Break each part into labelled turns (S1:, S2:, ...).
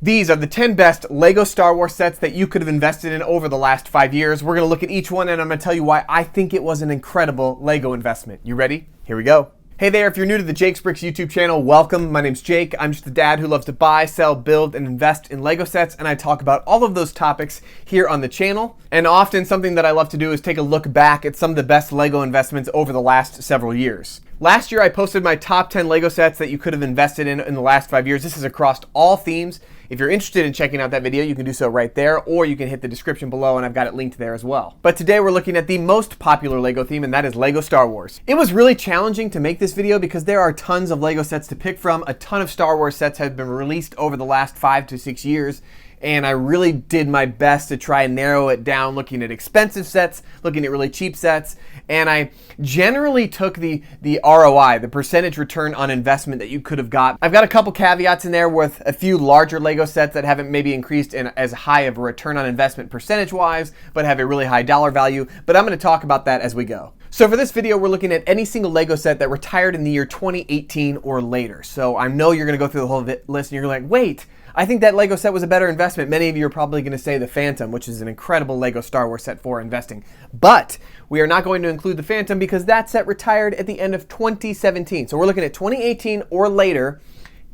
S1: These are the 10 best LEGO Star Wars sets that you could have invested in over the last 5 years. We're going to look at each one and I'm going to tell you why I think it was an incredible LEGO investment. You ready? Here we go. Hey there, if you're new to the Jake's Bricks YouTube channel, welcome. My name's Jake. I'm just a dad who loves to buy, sell, build, and invest in LEGO sets, and I talk about all of those topics here on the channel. And often something that I love to do is take a look back at some of the best LEGO investments over the last several years. Last year I posted my top 10 LEGO sets that you could have invested in the last 5 years. This is across all themes. If you're interested in checking out that video, you can do so right there, or you can hit the description below and I've got it linked there as well. But today we're looking at the most popular LEGO theme, and that is LEGO Star Wars. It was really challenging to make this video because there are tons of LEGO sets to pick from. A ton of Star Wars sets have been released over the last 5 to 6 years. And I really did my best to try and narrow it down, looking at expensive sets, looking at really cheap sets. And I generally took the ROI, the percentage return on investment that you could have got. I've got a couple caveats in there with a few larger LEGO sets that haven't maybe increased in as high of a return on investment percentage-wise, but have a really high dollar value. But I'm going to talk about that as we go. So for this video, we're looking at any single LEGO set that retired in the year 2018 or later. So I know you're going to go through the whole list and you're like, wait, I think that LEGO set was a better investment. Many of you are probably going to say the Phantom, which is an incredible LEGO Star Wars set for investing. But we are not going to include the Phantom because that set retired at the end of 2017. So we're looking at 2018 or later,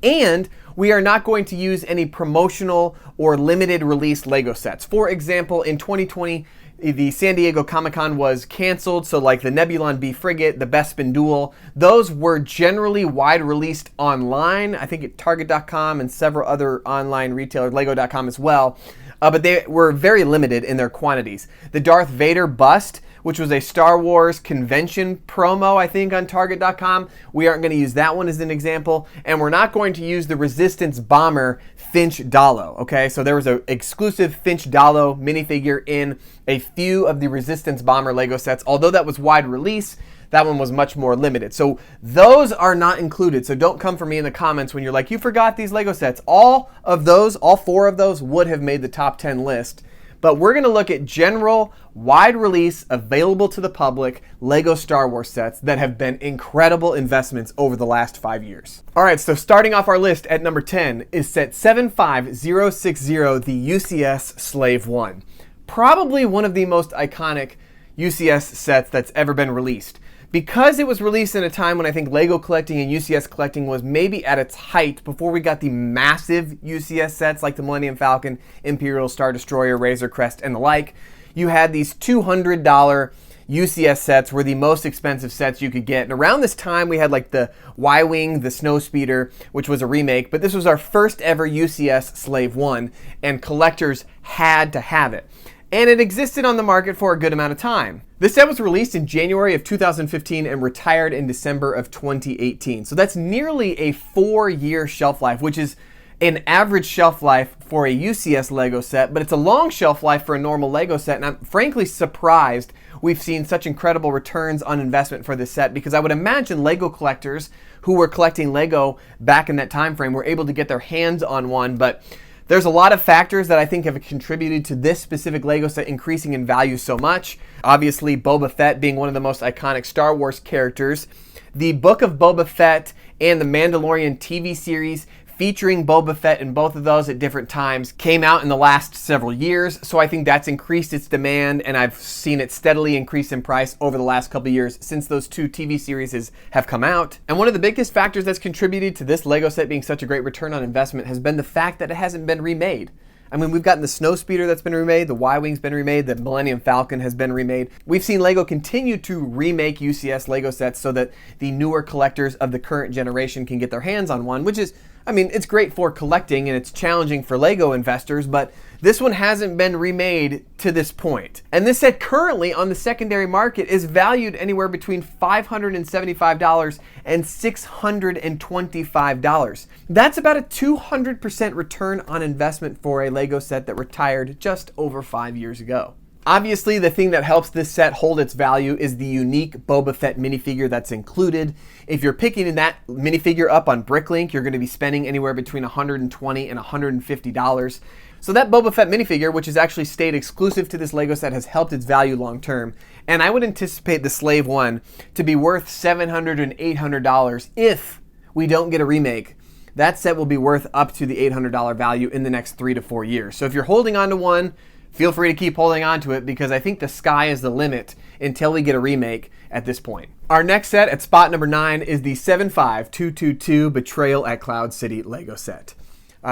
S1: and we are not going to use any promotional or limited release LEGO sets. For example, in 2020, the San Diego Comic-Con was canceled, so like the Nebulon B frigate, the Bespin Duel, those were generally wide released online, I think at Target.com and several other online retailers, Lego.com as well, but they were very limited in their quantities. The Darth Vader bust, which was a Star Wars convention promo, I think, on Target.com. We aren't going to use that one as an example, and we're not going to use the Resistance Bomber Finch Dalo, okay? So there was an exclusive Finch Dalo minifigure in a few of the Resistance Bomber LEGO sets. Although that was wide release, that one was much more limited. So those are not included. So don't come for me in the comments when you're like, you forgot these LEGO sets. All four of those would have made the top 10 list. But we're going to look at general, wide release, available to the public LEGO Star Wars sets that have been incredible investments over the last 5 years. All right, so starting off our list at number 10 is set 75060, the UCS Slave One. Probably one of the most iconic UCS sets that's ever been released. Because it was released in a time when I think LEGO collecting and UCS collecting was maybe at its height before we got the massive UCS sets like the Millennium Falcon, Imperial Star Destroyer, Razor Crest, and the like, you had these $200 UCS sets were the most expensive sets you could get. And around this time, we had like the Y-Wing, the Snowspeeder, which was a remake, but this was our first ever UCS Slave One, and collectors had to have it. And it existed on the market for a good amount of time. This set was released in January of 2015 and retired in December of 2018. So that's nearly a 4-year shelf life, which is an average shelf life for a UCS LEGO set, but it's a long shelf life for a normal LEGO set, and I'm frankly surprised we've seen such incredible returns on investment for this set, because I would imagine LEGO collectors who were collecting LEGO back in that time frame were able to get their hands on one, but there's a lot of factors that I think have contributed to this specific LEGO set increasing in value so much. Obviously, Boba Fett being one of the most iconic Star Wars characters. The Book of Boba Fett and the Mandalorian TV series featuring Boba Fett in both of those at different times came out in the last several years, so I think that's increased its demand, and I've seen it steadily increase in price over the last couple of years since those two TV series have come out. And one of the biggest factors that's contributed to this LEGO set being such a great return on investment has been the fact that it hasn't been remade. I mean, we've gotten the Snowspeeder that's been remade, the Y-Wing's been remade, the Millennium Falcon has been remade. We've seen LEGO continue to remake UCS LEGO sets so that the newer collectors of the current generation can get their hands on one, which is, I mean, it's great for collecting and it's challenging for LEGO investors, but this one hasn't been remade to this point. And this set currently on the secondary market is valued anywhere between $575 and $625. That's about a 200% return on investment for a LEGO set that retired just over 5 years ago. Obviously, the thing that helps this set hold its value is the unique Boba Fett minifigure that's included. If you're picking that minifigure up on Bricklink, you're going to be spending anywhere between $120 and $150. So that Boba Fett minifigure, which has actually stayed exclusive to this LEGO set, has helped its value long term. And I would anticipate the Slave One to be worth $700 and $800 if we don't get a remake that set will be worth up to the $800 value in the next 3 to 4 years. So if you're holding on to one, feel free to keep holding on to it because I think the sky is the limit until we get a remake at this point. Our next set at spot number 9 is the 75222 Betrayal at Cloud City Lego set.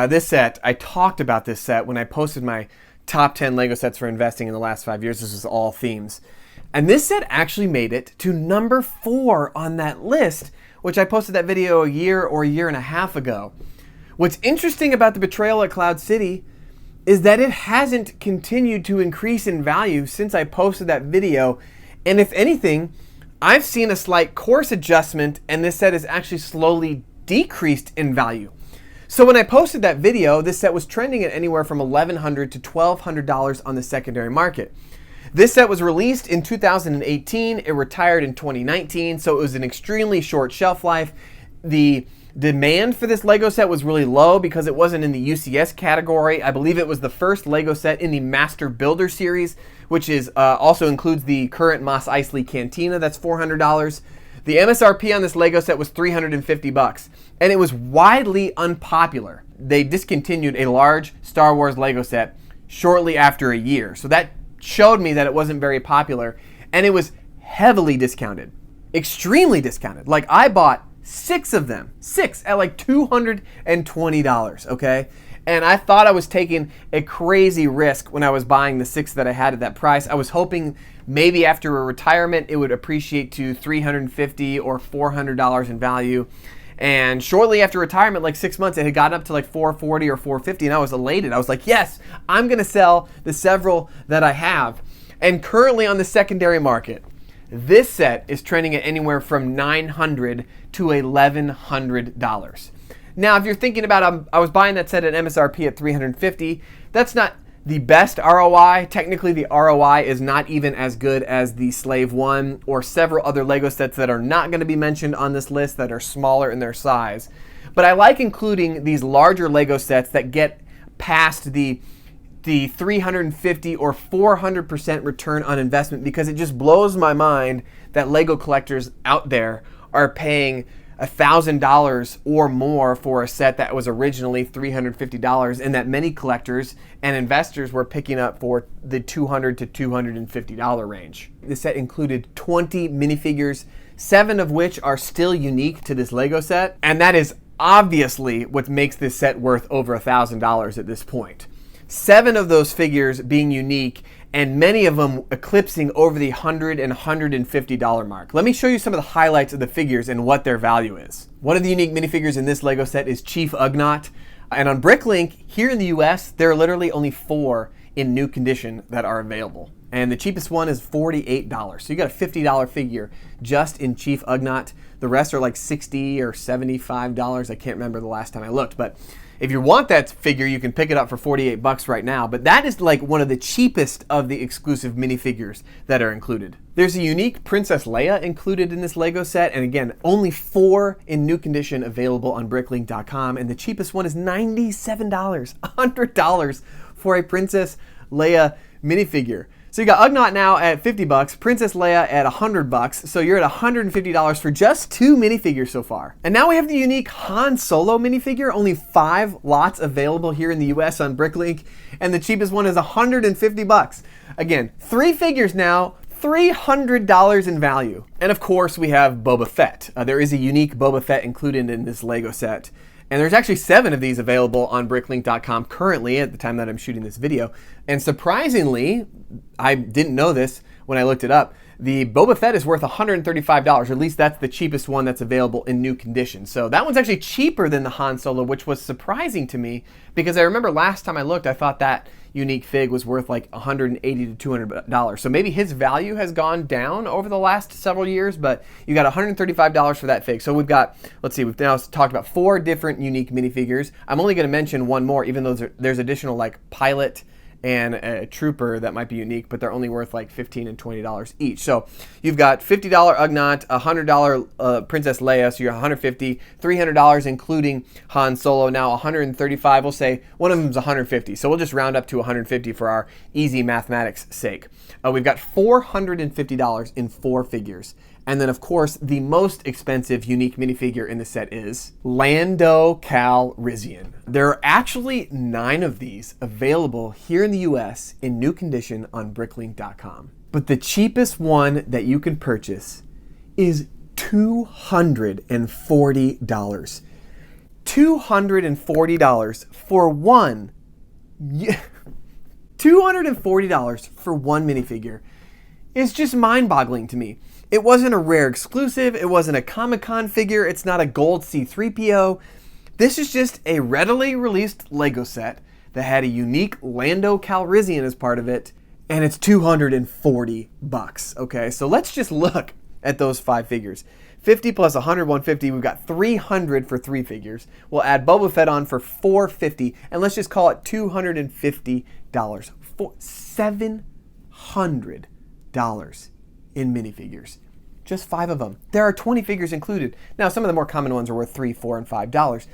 S1: This set, I talked about this set when I posted my top 10 Lego sets for investing in the last 5 years. This was all themes. And this set actually made it to number 4 on that list, which I posted that video a year or a year and a half ago. What's interesting about the Betrayal at Cloud City is that it hasn't continued to increase in value since I posted that video. And if anything, I've seen a slight course adjustment and this set is actually slowly decreased in value. So when I posted that video, this set was trending at anywhere from $1,100 to $1,200 on the secondary market. This set was released in 2018, it retired in 2019, so it was an extremely short shelf life. The demand for this Lego set was really low because it wasn't in the UCS category. I believe it was the first Lego set in the Master Builder series, which is also includes the current Mos Eisley Cantina, that's $400. The MSRP on this Lego set was $350, and it was widely unpopular. They discontinued a large Star Wars Lego set shortly after a year, so that showed me that it wasn't very popular, and it was heavily discounted, extremely discounted. Like I bought 6 of them, 6 at like $220, okay? And I thought I was taking a crazy risk when I was buying the 6 that I had at that price. I was hoping maybe after a retirement it would appreciate to $350 or $400 in value. And shortly after retirement, like 6 months, it had gotten up to like $440 or $450, and I was elated. I was like, yes, I'm gonna sell the several that I have. And currently on the secondary market, this set is trending at anywhere from $900 to $1,100. Now, if you're thinking about, I was buying that set at MSRP at $350, that's not the best ROI. Technically, the ROI is not even as good as the Slave One or several other Lego sets that are not going to be mentioned on this list that are smaller in their size. But I like including these larger Lego sets that get past the 350 or 400% return on investment because it just blows my mind that Lego collectors out there are paying $1,000 or more for a set that was originally $350 and that many collectors and investors were picking up for the $200 to $250 range. The set included 20 minifigures, 7 of which are still unique to this Lego set, and that is obviously what makes this set worth over $1,000 at this point. 7 of those figures being unique and many of them eclipsing over the $100 and $150 mark. Let me show you some of the highlights of the figures and what their value is. One of the unique minifigures in this Lego set is Chief Ugnaught. And on Bricklink, here in the US, there are literally only 4 in new condition that are available. And the cheapest one is $48. So you got a $50 figure just in Chief Ugnaught. The rest are like $60 or $75. I can't remember the last time I looked, but if you want that figure, you can pick it up for $48 right now, but that is like one of the cheapest of the exclusive minifigures that are included. There's a unique Princess Leia included in this Lego set, and again, only 4 in new condition available on Bricklink.com, and the cheapest one is $97, $100 for a Princess Leia minifigure. So you got Ugnaught now at $50, Princess Leia at $100, so you're at $150 for just 2 minifigures so far. And now we have the unique Han Solo minifigure, only 5 lots available here in the US on Bricklink, and the cheapest one is $150. Again, 3 figures now, $300 in value. And of course we have Boba Fett. There is a unique Boba Fett included in this Lego set. And there's actually 7 of these available on Bricklink.com currently at the time that I'm shooting this video. And surprisingly, I didn't know this when I looked it up, the Boba Fett is worth $135, or at least that's the cheapest one that's available in new condition. So that one's actually cheaper than the Han Solo, which was surprising to me because I remember last time I looked, I thought that unique fig was worth like $180 to $200. So maybe his value has gone down over the last several years, but you got $135 for that fig. So we've got, let's see, we've now talked about 4 different unique minifigures. I'm only going to mention one more, even though there's additional like pilot and a trooper that might be unique, but they're only worth like $15 and $20 each. So you've got $50 Ugnaught, $100 Princess Leia, so you're $150, $300 including Han Solo, now $135. We'll say one of them's $150, so we'll just round up to $150 for our easy mathematics sake. We've got $450 in 4 figures And then, of course, the most expensive unique minifigure in the set is Lando Calrissian. There are actually 9 of these available here in the US in new condition on bricklink.com. But the cheapest one that you can purchase is $240. $240 for one. $240 for one minifigure is just mind-boggling to me. It wasn't a rare exclusive. It wasn't a Comic-Con figure. It's not a gold C-3PO. This is just a readily released Lego set that had a unique Lando Calrissian as part of it, and it's $240. Okay, so let's just look at those 5 figures. 50 plus 100, 150, we've got 300 for 3 figures. We'll add Boba Fett on for $450, and let's just call it $250. For $700 in minifigures. Just 5 of them. There are 20 figures included. Now, some of the more common ones are worth $3, $4, and $5.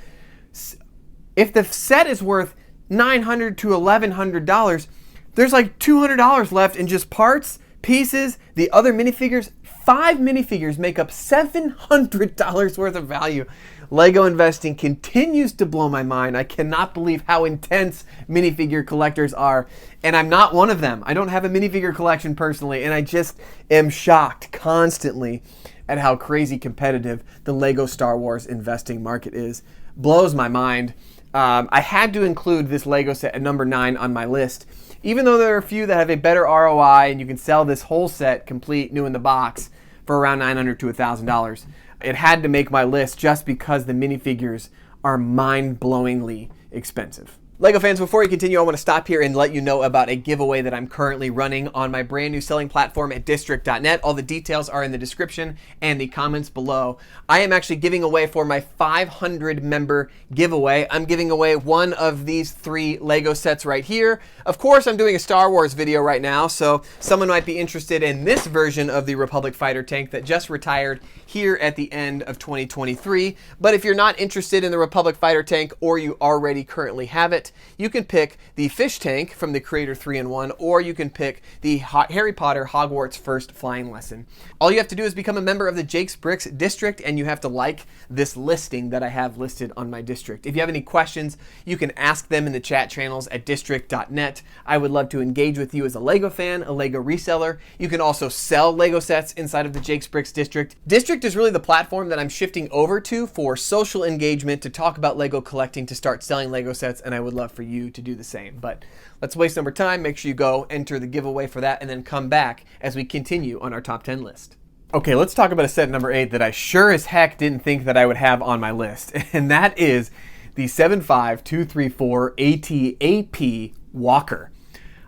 S1: If the set is worth $900 to $1,100, there's like $200 left in just parts, pieces, the other minifigures. 5 minifigures make up $700 worth of value. Lego investing continues to blow my mind. I cannot believe how intense minifigure collectors are, and I'm not one of them. I don't have a minifigure collection personally, and I just am shocked constantly at how crazy competitive the Lego Star Wars investing market is. Blows my mind. I had to include this Lego set at number 9 on my list, even though there are a few that have a better ROI and you can sell this whole set complete, new in the box, for around $900 to $1,000. It had to make my list just because the minifigures are mind-blowingly expensive. Lego fans, before we continue, I want to stop here and let you know about a giveaway that I'm currently running on my brand new selling platform at District.net. All the details are in the description and the comments below. I am actually giving away for my 500 member giveaway. I'm giving away one of these 3 Lego sets right here. Of course, I'm doing a Star Wars video right now, so someone might be interested in this version of the Republic Fighter tank that just retired here at the end of 2023. But if you're not interested in the Republic Fighter tank, or you already currently have it, you can pick the fish tank from the Creator 3-in-1, or you can pick the Harry Potter Hogwarts First Flying Lesson. All you have to do is become a member of the Jake's Bricks District, and you have to like this listing that I have listed on my district. If you have any questions, you can ask them in the chat channels at District.net. I would love to engage with you as a Lego fan, a Lego reseller. You can also sell Lego sets inside of the Jake's Bricks District. District is really the platform that I'm shifting over to for social engagement, to talk about Lego collecting, to start selling Lego sets, and I would love for you to do the same. But let's waste no more time. Make sure you go enter the giveaway for that and then come back as we continue on our top 10 list. Okay, let's talk about a set number 8 that I sure as heck didn't think that I would have on my list, and that is the 75234 AT-AP Walker.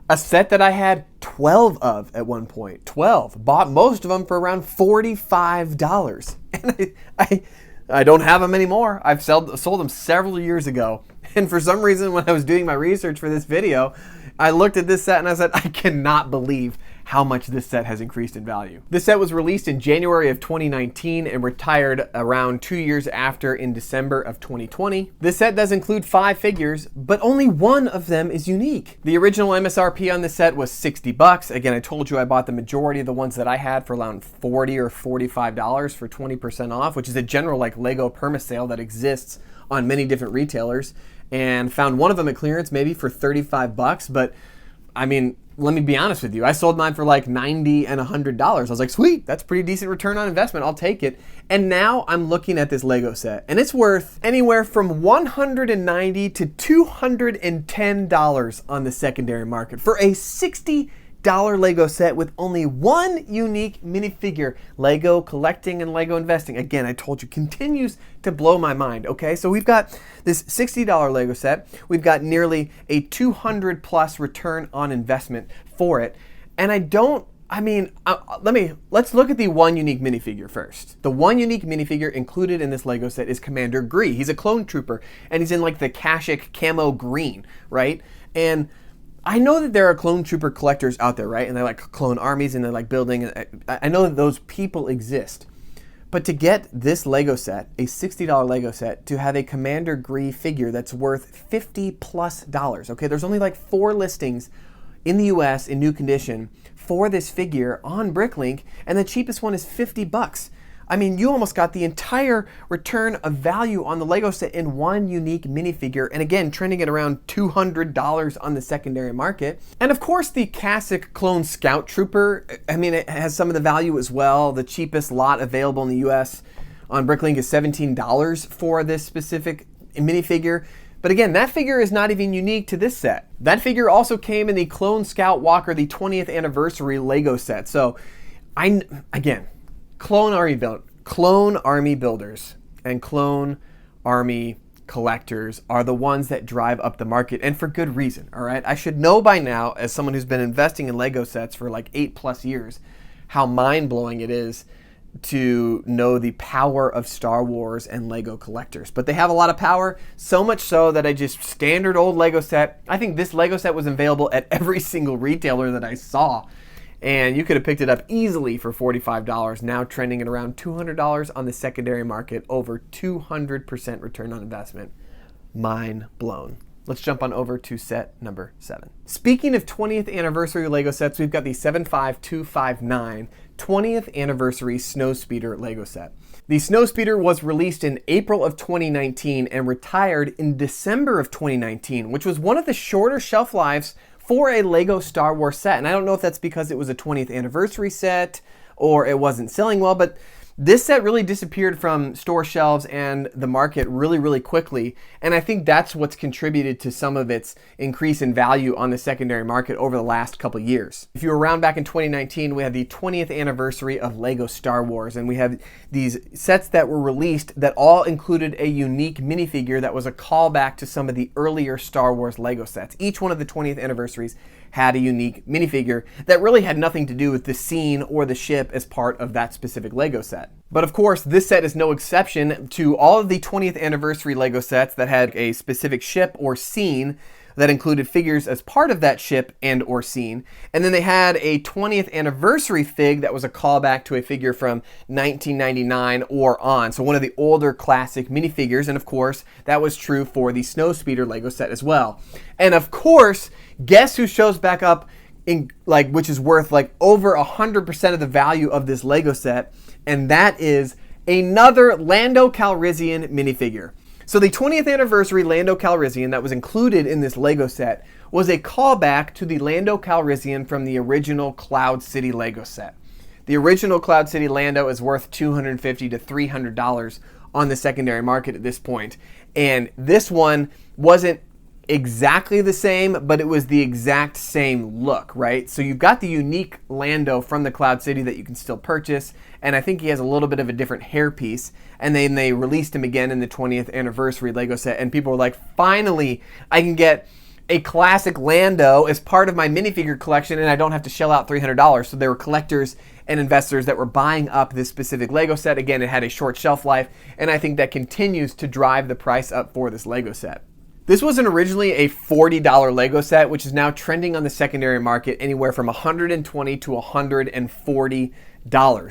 S1: A set that I had 12 of at one point. 12. Bought most of them for around $45. And I don't have them anymore. I've sold them several years ago. And for some reason, when I was doing my research for this video, I looked at this set and I said, I cannot believe how much this set has increased in value. This set was released in January of 2019 and retired around 2 years after, in December of 2020. This set does include 5 figures, but only one of them is unique. The original MSRP on this set was $60. Again, I told you I bought the majority of the ones that I had for around $40 or $45 for 20% off, which is a general like Lego perma sale that exists on many different retailers, and found one of them at clearance maybe for $35. But I mean, let me be honest with you, I sold mine for like $90 and $100. I was like, sweet, that's pretty decent return on investment, I'll take it. And now I'm looking at this Lego set, and it's worth anywhere from $190 to $210 on the secondary market for a $60 Lego set with only one unique minifigure. Lego collecting and Lego investing, again, I told you, continues to blow my mind. Okay, so we've got this $60 Lego set. We've got nearly a 200 plus return on investment for it. And let's look at the one unique minifigure first. The one unique minifigure included in this Lego set is Commander Gree. He's a clone trooper, and he's in like the Kashyyyk camo green, right? And I know that there are clone trooper collectors out there, right? And they like clone armies and they're like building. I know that those people exist. But to get this Lego set, a $60 Lego set, to have a Commander Gree figure that's worth $50 plus, okay? There's only like 4 listings in the US in new condition for this figure on Bricklink, and the cheapest one is $50. I mean, you almost got the entire return of value on the Lego set in one unique minifigure, and again, trending at around $200 on the secondary market. And of course, the classic clone Scout Trooper, I mean, it has some of the value as well. The cheapest lot available in the US on Bricklink is $17 for this specific minifigure. But again, that figure is not even unique to this set. That figure also came in the Clone Scout Walker, the 20th anniversary Lego set. So, again, Clone Army builders and Clone Army collectors are the ones that drive up the market, and for good reason, all right? I should know by now, as someone who's been investing in Lego sets for like 8+ years, how mind-blowing it is to know the power of Star Wars and Lego collectors. But they have a lot of power, so much so that I just standard old Lego set. I think this Lego set was available at every single retailer that I saw. And you could have picked it up easily for $45, now trending at around $200 on the secondary market, over 200% return on investment. Mind blown. Let's jump on over to set number 7. Speaking of 20th anniversary Lego sets, we've got the 75259 20th anniversary Snowspeeder Lego set. The Snowspeeder was released in April of 2019 and retired in December of 2019, which was one of the shorter shelf lives for a Lego Star Wars set. And I don't know if that's because it was a 20th anniversary set or it wasn't selling well, but this set really disappeared from store shelves and the market really quickly. And I think that's what's contributed to some of its increase in value on the secondary market over the last couple years. If you were around back in 2019, we had the 20th anniversary of Lego Star Wars, and we have these sets that were released that all included a unique minifigure that was a callback to some of the earlier Star Wars Lego sets. Each one of the 20th anniversaries had a unique minifigure that really had nothing to do with the scene or the ship as part of that specific Lego set. But of course, this set is no exception to all of the 20th anniversary Lego sets that had a specific ship or scene that included figures as part of that ship and or scene. And then they had a 20th anniversary fig that was a callback to a figure from 1999 or on. So one of the older classic minifigures, and of course, that was true for the Snowspeeder Lego set as well. And of course, guess who shows back up in which is worth like over 100% of the value of this Lego set, and that is another Lando Calrissian minifigure. So the 20th anniversary Lando Calrissian that was included in this Lego set was a callback to the Lando Calrissian from the original Cloud City Lego set. The original Cloud City Lando is worth $250 to $300 on the secondary market at this point. And this one wasn't exactly the same, but it was the exact same look, right? So you've got the unique Lando from the Cloud City that you can still purchase, and I think he has a little bit of a different hairpiece. And then they released him again in the 20th anniversary Lego set, and people were like, finally, I can get a classic Lando as part of my minifigure collection, and I don't have to shell out $300. So there were collectors and investors that were buying up this specific Lego set. Again, it had a short shelf life, and I think that continues to drive the price up for this Lego set. This wasn't originally a $40 Lego set, which is now trending on the secondary market anywhere from $120 to $140.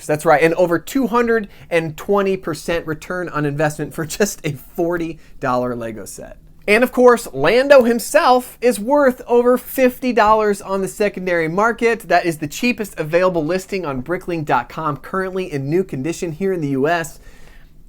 S1: That's right, and over 220% return on investment for just a $40 Lego set. And of course, Lando himself is worth over $50 on the secondary market. That is the cheapest available listing on Bricklink.com currently in new condition here in the US.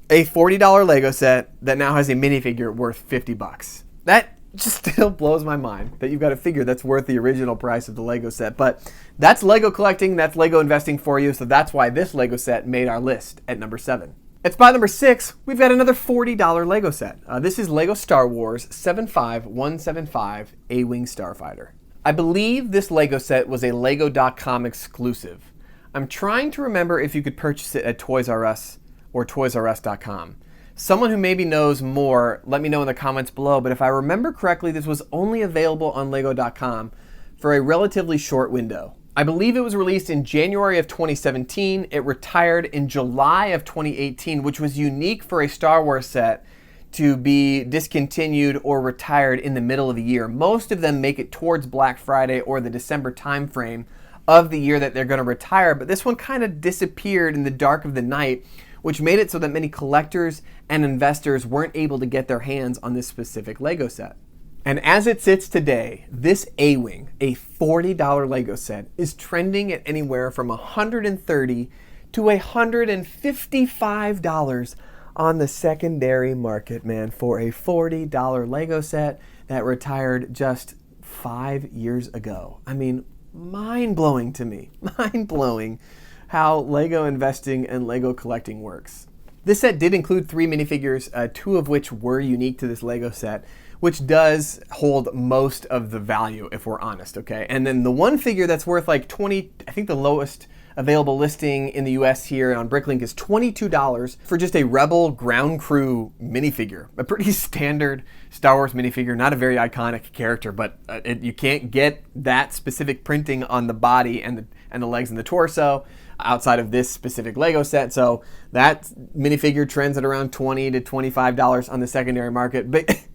S1: A $40 Lego set that now has a minifigure worth $50. That just still blows my mind that you've got a figure that's worth the original price of the Lego set. But that's Lego collecting, that's Lego investing for you, so that's why this Lego set made our list at number 7. At spot number 6, we've got another $40 Lego set. This is Lego Star Wars 75175 A-Wing Starfighter. I believe this Lego set was a Lego.com exclusive. I'm trying to remember if you could purchase it at Toys R Us or ToysRUs.com. Someone who maybe knows more, let me know in the comments below, but if I remember correctly, this was only available on Lego.com for a relatively short window. I believe it was released in January of 2017. It retired in July of 2018, which was unique for a Star Wars set to be discontinued or retired in the middle of the year. Most of them make it towards Black Friday or the December timeframe of the year that they're going to retire, but this one kind of disappeared in the dark of the night, which made it so that many collectors and investors weren't able to get their hands on this specific Lego set. And as it sits today, this A-Wing, a $40 Lego set, is trending at anywhere from $130 to $155 on the secondary market, man, for a $40 Lego set that retired just 5 years ago. I mean, mind-blowing to me. Mind-blowing how Lego investing and Lego collecting works. This set did include 3 minifigures, 2 of which were unique to this Lego set, which does hold most of the value, if we're honest, okay? And then the one figure that's worth like 20, I think the lowest available listing in the US here on Bricklink is $22 for just a Rebel Ground Crew minifigure. A pretty standard Star Wars minifigure, not a very iconic character, but you can't get that specific printing on the body and the legs and the torso outside of this specific Lego set. So that minifigure trends at around $20 to $25 on the secondary market. But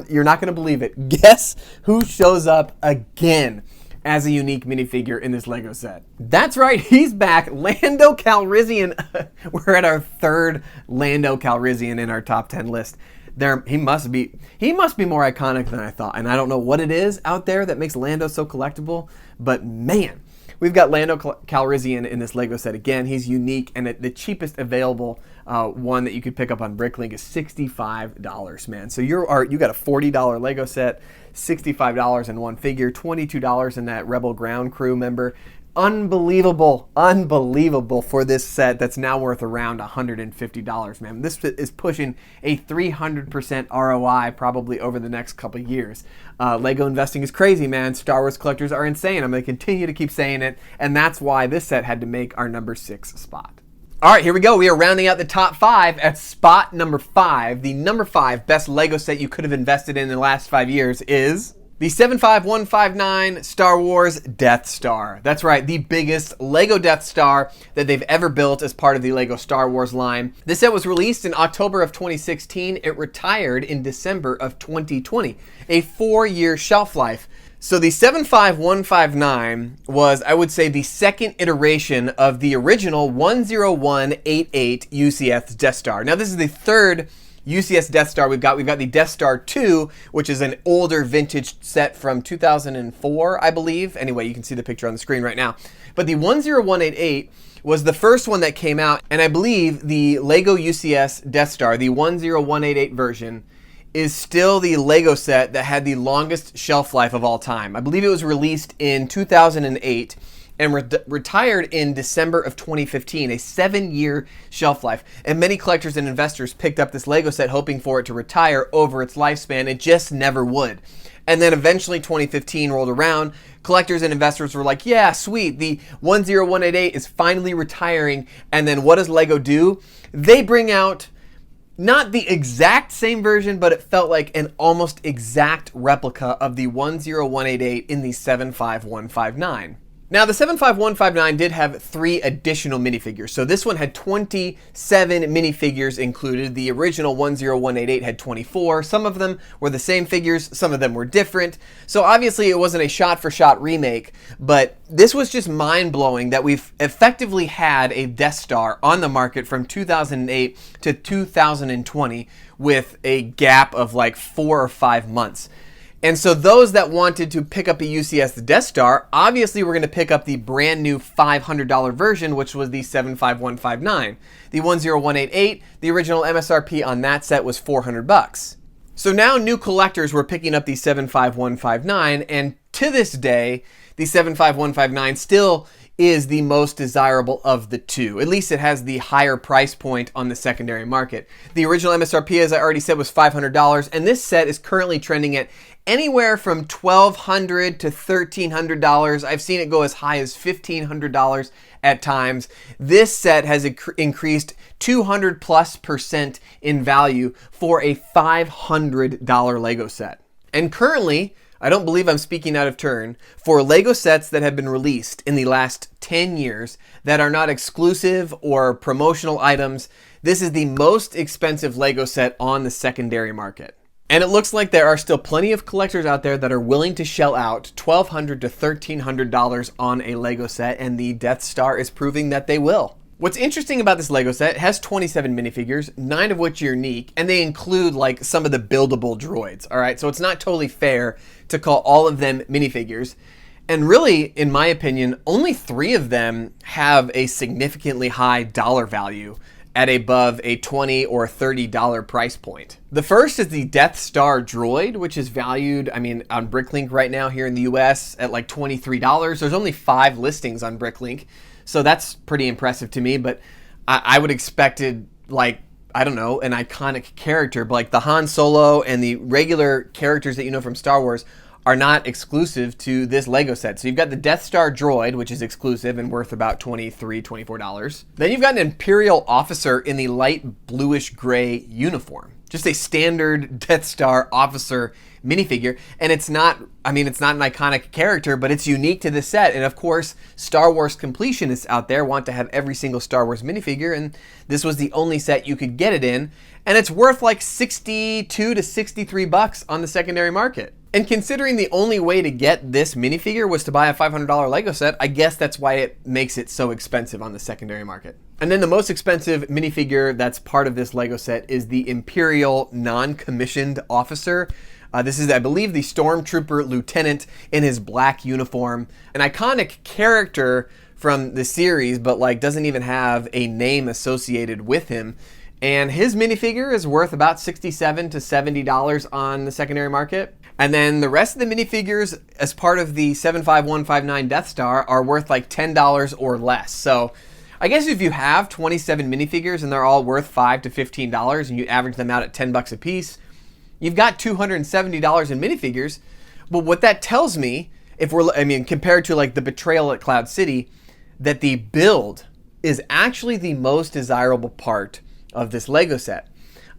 S1: you're not going to believe it. Guess who shows up again as a unique minifigure in this Lego set? That's right, he's back. Lando Calrissian. We're at our 3rd Lando Calrissian in our top 10 list. He must be more iconic than I thought, and I don't know what it is out there that makes Lando so collectible, but man, we've got Lando Calrissian in this Lego set again. He's unique, and the cheapest available one that you could pick up on Bricklink is $65, man. So you got a $40 Lego set, $65 in one figure, $22 in that Rebel Ground Crew member. Unbelievable for this set that's now worth around $150, man. This is pushing a 300% ROI probably over the next couple years. Lego investing is crazy, man. Star Wars collectors are insane. I'm going to continue to keep saying it, and that's why this set had to make our number 6 spot. All right, here we go. We are rounding out the top 5 at spot number 5. The number 5 best Lego set you could have invested in the last 5 years is the 75159 Star Wars Death Star. That's right, the biggest Lego Death Star that they've ever built as part of the Lego Star Wars line. This set was released in October of 2016. It retired in December of 2020, a 4-year shelf life. So the 75159 was, I would say, the second iteration of the original 10188 UCS Death Star. Now this is the 3rd UCS Death Star we've got the Death Star 2, which is an older vintage set from 2004, I believe. Anyway, you can see the picture on the screen right now. But the 10188 was the first one that came out, and I believe the Lego UCS Death Star, the 10188 version, is still the Lego set that had the longest shelf life of all time. I believe it was released in 2008. And retired in December of 2015, a 7-year shelf life. And many collectors and investors picked up this Lego set hoping for it to retire over its lifespan. It just never would. And then eventually 2015 rolled around. Collectors and investors were like, yeah, sweet, the 10188 is finally retiring. And then what does Lego do? They bring out not the exact same version, but it felt like an almost exact replica of the 10188 in the 75159. Now, the 75159 did have 3 additional minifigures. So this one had 27 minifigures included. The original 10188 had 24. Some of them were the same figures, some of them were different. So obviously it wasn't a shot-for-shot remake, but this was just mind-blowing that we've effectively had a Death Star on the market from 2008 to 2020 with a gap of like 4 or 5 months. And so those that wanted to pick up a UCS Death Star, obviously were going to pick up the brand new $500 version, which was the 75159. The 10188, the original MSRP on that set was $400. So now new collectors were picking up the 75159, and to this day, the 75159 still is the most desirable of the two. At least it has the higher price point on the secondary market. The original MSRP, as I already said, was $500, and this set is currently trending at anywhere from $1,200 to $1,300. I've seen it go as high as $1,500 at times. This set has increased 200+% in value for a $500 Lego set. And currently, I don't believe I'm speaking out of turn, for Lego sets that have been released in the last 10 years that are not exclusive or promotional items, this is the most expensive Lego set on the secondary market. And it looks like there are still plenty of collectors out there that are willing to shell out $1,200 to $1,300 on a Lego set, and the Death Star is proving that they will. What's interesting about this Lego set, it has 27 minifigures, 9 of which are unique, and they include like some of the buildable droids, all right? So it's not totally fair to call all of them minifigures. And really, in my opinion, only 3 of them have a significantly high dollar value at above a $20 or $30 price point. The first is the Death Star droid, which is valued, on Bricklink right now here in the US at like $23. There's only 5 listings on Bricklink, so that's pretty impressive to me, but I would expected like, I don't know, an iconic character, but like the Han Solo and the regular characters that you know from Star Wars are not exclusive to this Lego set. So you've got the Death Star droid, which is exclusive and worth about $23, $24. Then you've got an Imperial officer in the light bluish gray uniform. Just a standard Death Star officer minifigure. And it's not an iconic character, but it's unique to this set. And of course, Star Wars completionists out there want to have every single Star Wars minifigure, and this was the only set you could get it in. And it's worth like $62 to $63 on the secondary market. And considering the only way to get this minifigure was to buy a $500 Lego set, I guess that's why it makes it so expensive on the secondary market. And then the most expensive minifigure that's part of this Lego set is the Imperial non-commissioned officer. This is, I believe, the Stormtrooper Lieutenant in his black uniform. An iconic character from the series, but like doesn't even have a name associated with him. And his minifigure is worth about $67 to $70 on the secondary market. And then the rest of the minifigures as part of the 75159 Death Star are worth like $10 or less. So I guess if you have 27 minifigures and they're all worth $5 to $15 and you average them out at $10 a piece, you've got $270 in minifigures. But what that tells me, compared to like the Betrayal at Cloud City, that the build is actually the most desirable part of this Lego set.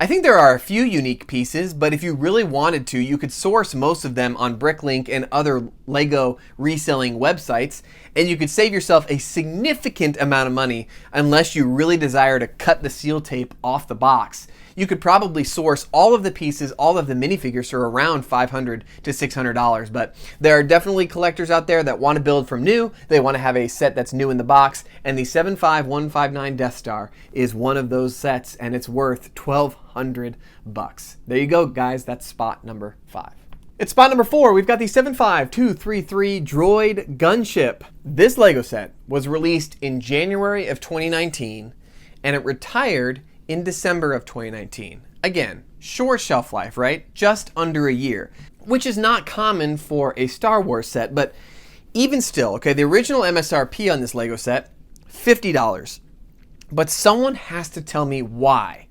S1: I think there are a few unique pieces, but if you really wanted to, you could source most of them on Bricklink and other Lego reselling websites, and you could save yourself a significant amount of money unless you really desire to cut the seal tape off the box. You could probably source all of the pieces, all of the minifigures for around $500 to $600, but there are definitely collectors out there that want to build from new. They want to have a set that's new in the box, and the 75159 Death Star is one of those sets, and it's worth $1,200. There you go, guys. That's spot number 5. At spot number 4, we've got the 75233 Droid Gunship. This Lego set was released in January of 2019, and it retired in December of 2019. Again, short shelf life, right? Just under a year, which is not common for a Star Wars set, but even still, okay, the original MSRP on this Lego set, $50. But someone has to tell me why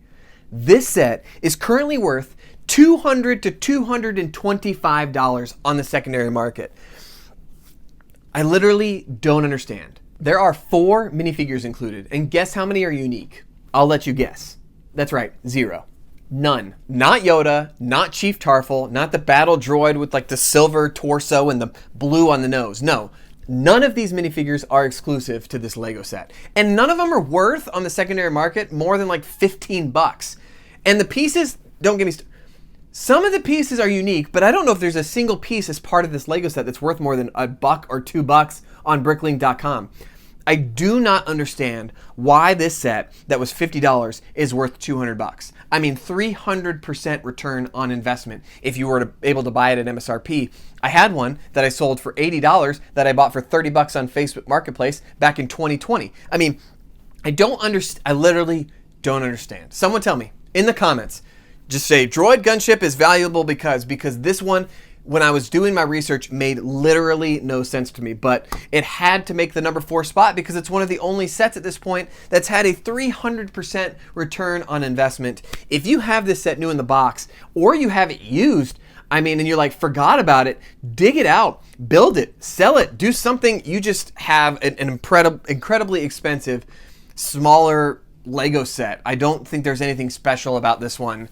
S1: this set is currently worth $200 to $225 on the secondary market. I literally don't understand. There are 4 minifigures included, and guess how many are unique? I'll let you guess. That's right, 0. None. Not Yoda, not Chief Tarful, not the battle droid with like the silver torso and the blue on the nose. No, none of these minifigures are exclusive to this Lego set. And none of them are worth on the secondary market more than like $15. And the pieces, don't get me started. Some of the pieces are unique, but I don't know if there's a single piece as part of this Lego set that's worth more than $1 or $2 on Bricklink.com. I do not understand why this set that was $50 is worth $200. I mean, 300% return on investment if you were able to buy it at MSRP. I had one that I sold for $80 that I bought for $30 on Facebook Marketplace back in 2020. I mean, I literally don't understand. Someone tell me in the comments. Just say Droid Gunship is valuable because this one, when I was doing my research, made literally no sense to me, but it had to make the number 4 spot because it's one of the only sets at this point that's had a 300% return on investment. If you have this set new in the box or you have it used, and you're like, forgot about it, dig it out, build it, sell it, do something. You just have an incredibly expensive, smaller Lego set. I don't think there's anything special about this one.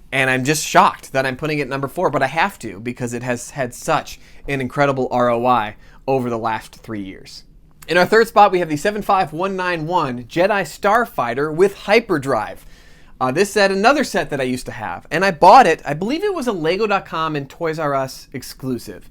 S1: And I'm just shocked that I'm putting it number 4, but I have to because it has had such an incredible ROI over the last 3 years. In our third spot, we have the 75191 Jedi Starfighter with Hyperdrive. This set, another set that I used to have, and I bought it. I believe it was a Lego.com and Toys R Us exclusive.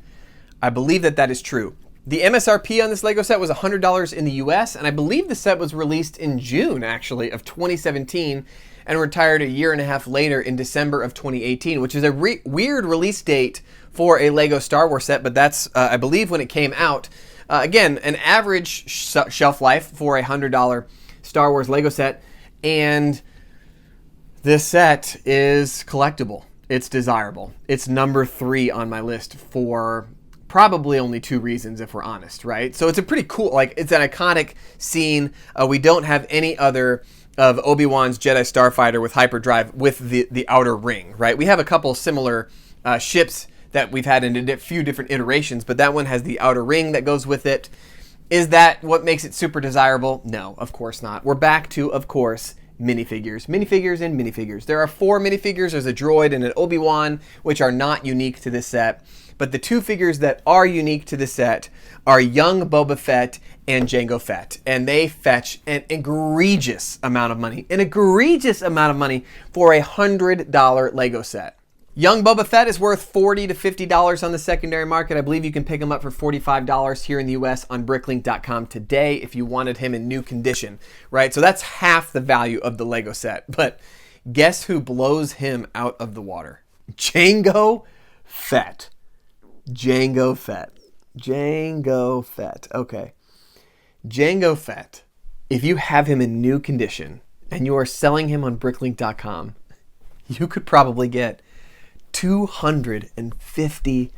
S1: I believe that is true. The MSRP on this Lego set was $100 in the US, and I believe the set was released in June, actually, of 2017, and retired a year and a half later in December of 2018, which is a weird release date for a Lego Star Wars set, but that's, I believe, when it came out. Again, an average shelf life for a $100 Star Wars Lego set, and this set is collectible. It's desirable. It's number 3 on my list for probably only 2 reasons, if we're honest, right? So it's a pretty cool, like, it's an iconic scene. We don't have any other of Obi-Wan's Jedi Starfighter with hyperdrive with the outer ring, right? We have a couple similar ships that we've had in a few different iterations, but that one has the outer ring that goes with it. Is that what makes it super desirable? No, of course not. We're back to, of course, minifigures. Minifigures and minifigures. There are 4 minifigures. There's a droid and an Obi-Wan, which are not unique to this set. But the 2 figures that are unique to the set are young Boba Fett and Jango Fett. And they fetch an egregious amount of money. An egregious amount of money for a $100 Lego set. Young Boba Fett is worth $40 to $50 on the secondary market. I believe you can pick him up for $45 here in the US on Bricklink.com today if you wanted him in new condition, right? So that's half the value of the Lego set. But guess who blows him out of the water? Jango Fett. Jango Fett. Jango Fett. Okay. Jango Fett. If you have him in new condition and you are selling him on Bricklink.com, you could probably get $250.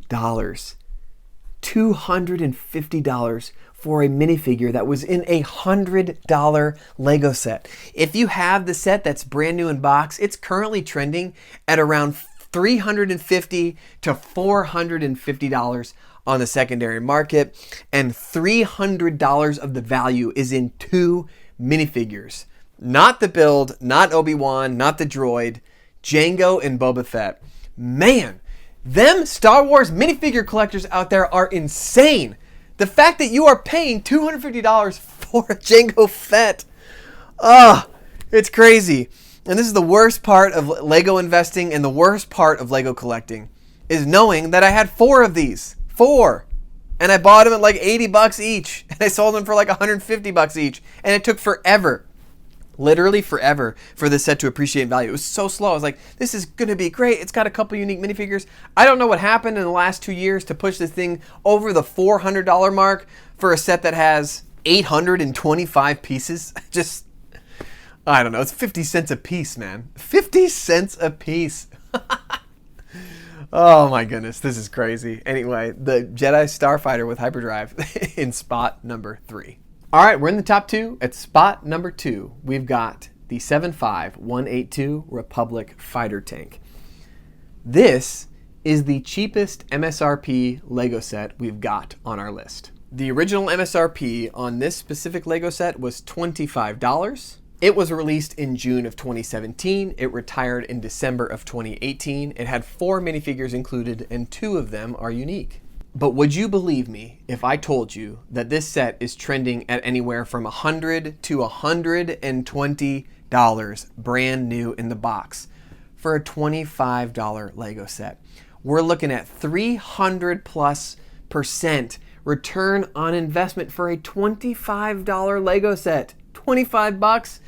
S1: $250 for a minifigure that was in a $100 Lego set. If you have the set that's brand new in box, it's currently trending at around $350 to $450 on the secondary market, and $300 of the value is in 2 minifigures. Not the build, not Obi-Wan, not the droid, Jango and Boba Fett. Man, them Star Wars minifigure collectors out there are insane. The fact that you are paying $250 for a Jango Fett, it's crazy. And this is the worst part of Lego investing and the worst part of Lego collecting, is knowing that I had 4 of these. 4. And I bought them at like $80 each. And I sold them for like $150 each. And it took forever. Literally forever for this set to appreciate in value. It was so slow. I was like, this is going to be great. It's got a couple unique minifigures. I don't know what happened in the last 2 years to push this thing over the $400 mark for a set that has 825 pieces. Just, I don't know. It's 50 cents a piece, man. 50 cents a piece. Oh my goodness. This is crazy. Anyway, the Jedi Starfighter with hyperdrive in spot number 3. All right, we're in the top 2. At spot number 2, we've got the 75182 Republic Fighter Tank. This is the cheapest MSRP Lego set we've got on our list. The original MSRP on this specific Lego set was $25. It was released in June of 2017. It retired in December of 2018. It had 4 minifigures included, and 2 of them are unique. But would you believe me if I told you that this set is trending at anywhere from $100 to $120 brand new in the box for a $25 Lego set? We're looking at 300+% return on investment for a $25 Lego set. 25 bucks.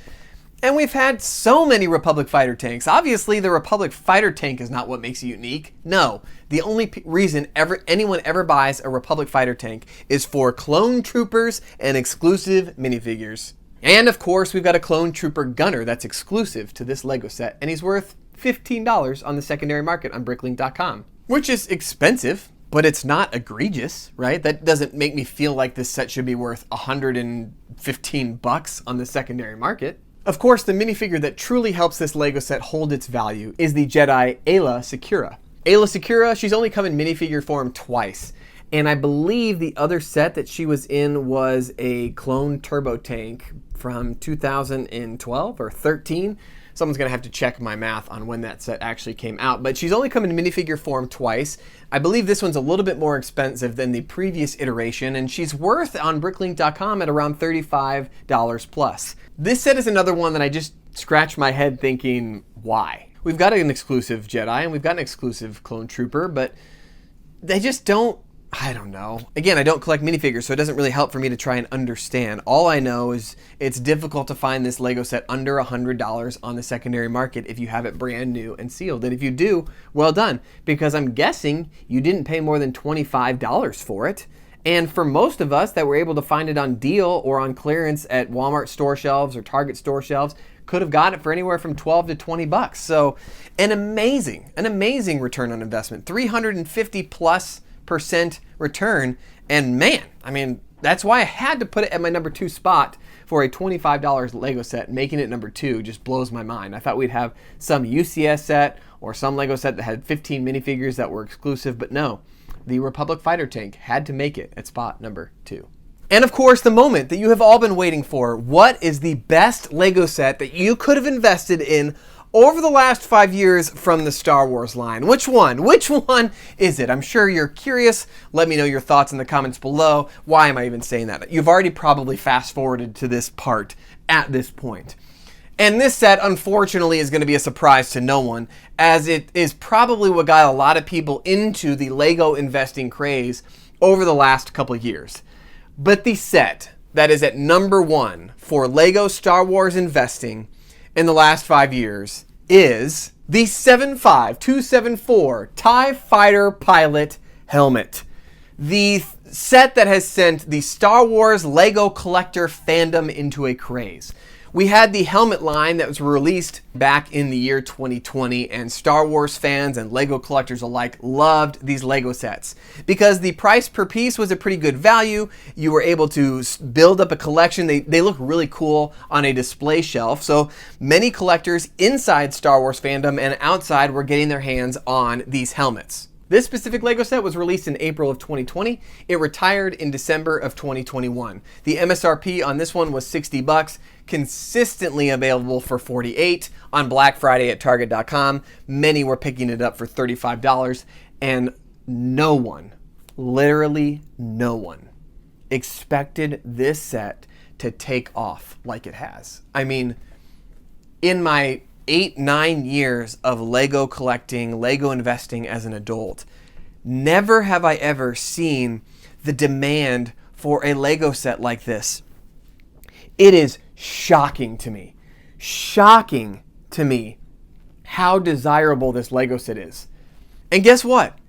S1: And we've had so many Republic Fighter tanks. Obviously, the Republic Fighter tank is not what makes it unique. No, the only reason anyone ever buys a Republic Fighter tank is for clone troopers and exclusive minifigures. And of course, we've got a clone trooper gunner that's exclusive to this Lego set, and he's worth $15 on the secondary market on Bricklink.com, which is expensive, but it's not egregious, right? That doesn't make me feel like this set should be worth $115 on the secondary market. Of course, the minifigure that truly helps this Lego set hold its value is the Jedi Aayla Secura. Aayla Secura, she's only come in minifigure form twice. And I believe the other set that she was in was a clone turbo tank from 2012 or 13. Someone's going to have to check my math on when that set actually came out. But she's only come in minifigure form twice. I believe this one's a little bit more expensive than the previous iteration, and she's worth on Bricklink.com at around $35 plus. This set is another one that I just scratch my head thinking, why? We've got an exclusive Jedi and we've got an exclusive clone trooper, but they just don't I don't know. Again, I don't collect minifigures, so it doesn't really help for me to try and understand. All I know is it's difficult to find this Lego set under $100 on the secondary market if you have it brand new and sealed. And if you do, well done, because I'm guessing you didn't pay more than $25 for it. And for most of us that were able to find it on deal or on clearance at Walmart store shelves or Target store shelves, could have got it for anywhere from 12 to 20 bucks. So an amazing return on investment, 350+% return. And man, I mean, that's why I had to put it at my number 2 spot for a $25 Lego set. Making it number 2 just blows my mind. I thought we'd have some UCS set or some Lego set that had 15 minifigures that were exclusive, but no, the Republic Fighter Tank had to make it at spot number 2. And of course, the moment that you have all been waiting for. What is the best Lego set that you could have invested in over the last 5 years from the Star Wars line? Which one? Which one is it? I'm sure you're curious. Let me know your thoughts in the comments below. Why am I even saying that? You've already probably fast forwarded to this part at this point. And this set, unfortunately, is going to be a surprise to no one, as it is probably what got a lot of people into the Lego investing craze over the last couple years. But the set that is at number 1 for Lego Star Wars investing in the last 5 years is the 75274 TIE Fighter Pilot Helmet. The set that has sent the Star Wars Lego collector fandom into a craze. We had the helmet line that was released back in the year 2020, and Star Wars fans and Lego collectors alike loved these Lego sets because the price per piece was a pretty good value. You were able to build up a collection. They look really cool on a display shelf. So many collectors inside Star Wars fandom and outside were getting their hands on these helmets. This specific Lego set was released in April of 2020. It retired in December of 2021. The MSRP on this one was 60 bucks, consistently available for 48 on Black Friday at Target.com. Many were picking it up for $35, and no one, literally no one, expected this set to take off like it has. I mean, in my 8-9 years of Lego collecting, Lego investing as an adult, never have I ever seen the demand for a Lego set like this. It is shocking to me how desirable this Lego set is. And guess what?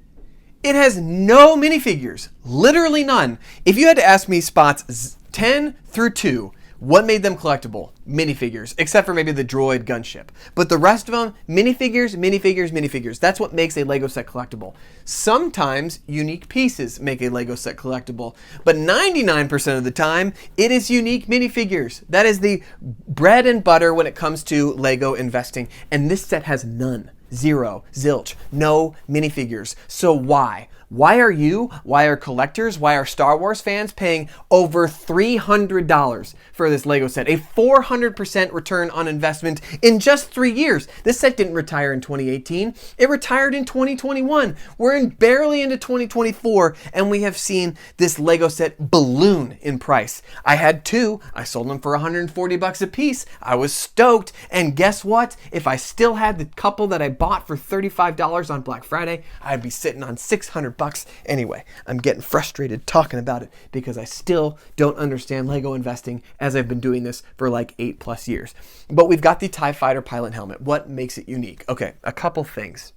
S1: It has no minifigures, literally none. If you had to ask me spots 10 through 2, what made them collectible? Minifigures, except for maybe the droid gunship. But the rest of them, minifigures, minifigures, minifigures. That's what makes a Lego set collectible. Sometimes unique pieces make a Lego set collectible, but 99% of the time, it is unique minifigures. That is the bread and butter when it comes to Lego investing. And this set has none. Zero, zilch, no minifigures. So why? Why are collectors, why are Star Wars fans paying over $300 for this Lego set? A 400% return on investment in just 3 years. This set didn't retire in 2018. It retired in 2021. We're barely into 2024, and we have seen this Lego set balloon in price. I had 2. I sold them for 140 bucks a piece. I was stoked. And guess what? If I still had the couple that I bought for $35 on Black Friday, I'd be sitting on 600 bucks. Anyway, I'm getting frustrated talking about it because I still don't understand Lego investing, as I've been doing this for like 8+ years. But we've got the TIE Fighter Pilot Helmet. What makes it unique? Okay, a couple things.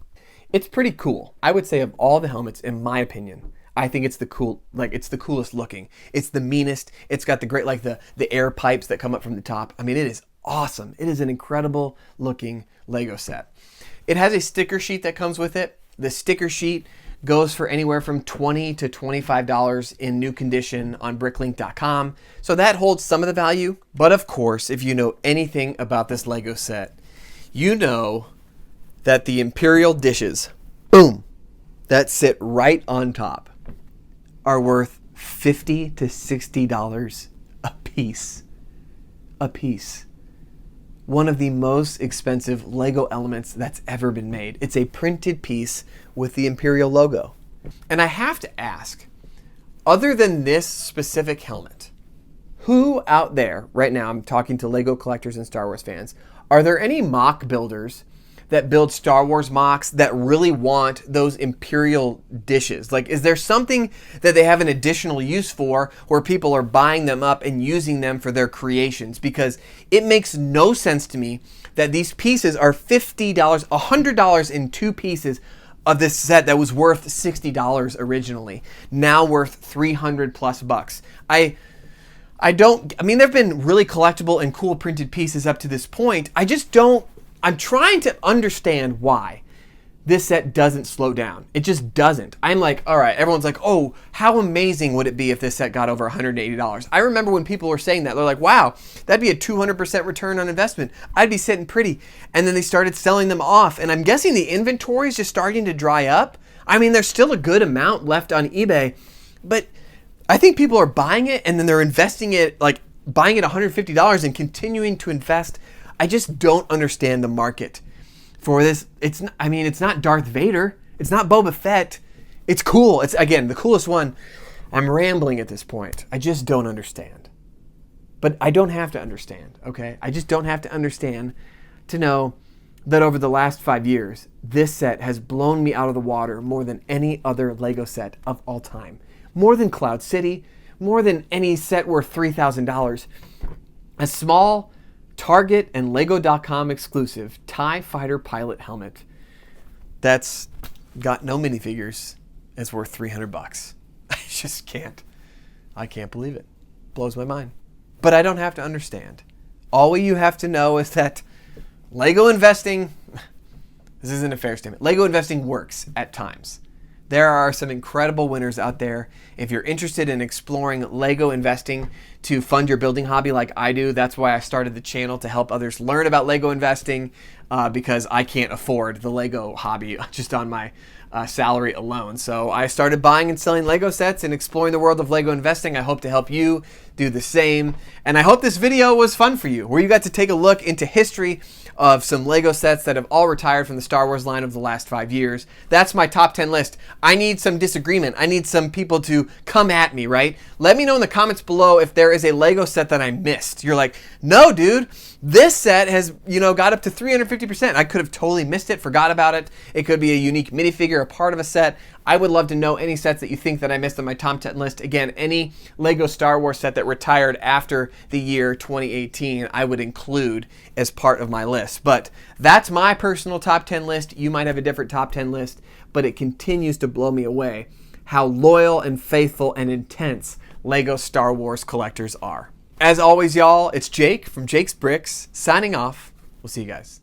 S1: It's pretty cool. I would say of all the helmets, in my opinion, I think it's the coolest looking. It's the meanest. It's got the great, like the air pipes that come up from the top. I mean, it is awesome. It is an incredible looking Lego set. It has a sticker sheet that comes with it. The sticker sheet goes for anywhere from $20 to $25 in new condition on bricklink.com. So that holds some of the value. But of course, if you know anything about this Lego set, you know that the Imperial dishes, boom, that sit right on top, are worth $50 to $60 a piece. A piece. One of the most expensive Lego elements that's ever been made. It's a printed piece with the Imperial logo. And I have to ask, other than this specific helmet, who out there right now, I'm talking to Lego collectors and Star Wars fans, are there any mock builders that build Star Wars MOCs that really want those Imperial dishes? Like, is there something that they have an additional use for where people are buying them up and using them for their creations? Because it makes no sense to me that these pieces are $50, $100 in 2 pieces of this set that was worth $60 originally, now worth $300 plus bucks. I mean, there've been really collectible and cool printed pieces up to this point. I'm trying to understand why this set doesn't slow down. It just doesn't. I'm like, all right, everyone's like, oh, how amazing would it be if this set got over $180? I remember when people were saying that, they're like, wow, that'd be a 200% return on investment. I'd be sitting pretty. And then they started selling them off. And I'm guessing the inventory is just starting to dry up. I mean, there's still a good amount left on eBay, but I think people are buying it and then they're investing it, like buying it $150 and continuing to invest. I just don't understand the market for this. It's not Darth Vader. It's not Boba Fett. It's cool. It's, again, the coolest one. I'm rambling at this point. I just don't understand. But I don't have to understand, okay? I just don't have to understand to know that over the last 5 years, this set has blown me out of the water more than any other Lego set of all time. More than Cloud City, more than any set worth $3,000. A small Target and Lego.com exclusive TIE Fighter pilot helmet that's got no minifigures is worth $300. I just can't. I can't believe it. Blows my mind. But I don't have to understand. All you have to know is that Lego investing, this isn't a fair statement, Lego investing works at times. There are some incredible winners out there. If you're interested in exploring Lego investing to fund your building hobby like I do, that's why I started the channel, to help others learn about Lego investing, because I can't afford the Lego hobby just on my salary alone. So I started buying and selling Lego sets and exploring the world of Lego investing. I hope to help you do the same. And I hope this video was fun for you, where you got to take a look into history of some Lego sets that have all retired from the Star Wars line of the last 5 years. That's my top 10 list. I need some disagreement. I need some people to come at me, right? Let me know in the comments below if there is a Lego set that I missed. You're like, no, dude, this set has, got up to 350%. I could have totally missed it, forgot about it. It could be a unique minifigure, a part of a set. I would love to know any sets that you think that I missed on my top 10 list. Again, any Lego Star Wars set that retired after the year 2018, I would include as part of my list. But that's my personal top 10 list. You might have a different top 10 list, but it continues to blow me away how loyal and faithful and intense Lego Star Wars collectors are. As always, y'all, it's Jake from Jake's Bricks signing off. We'll see you guys.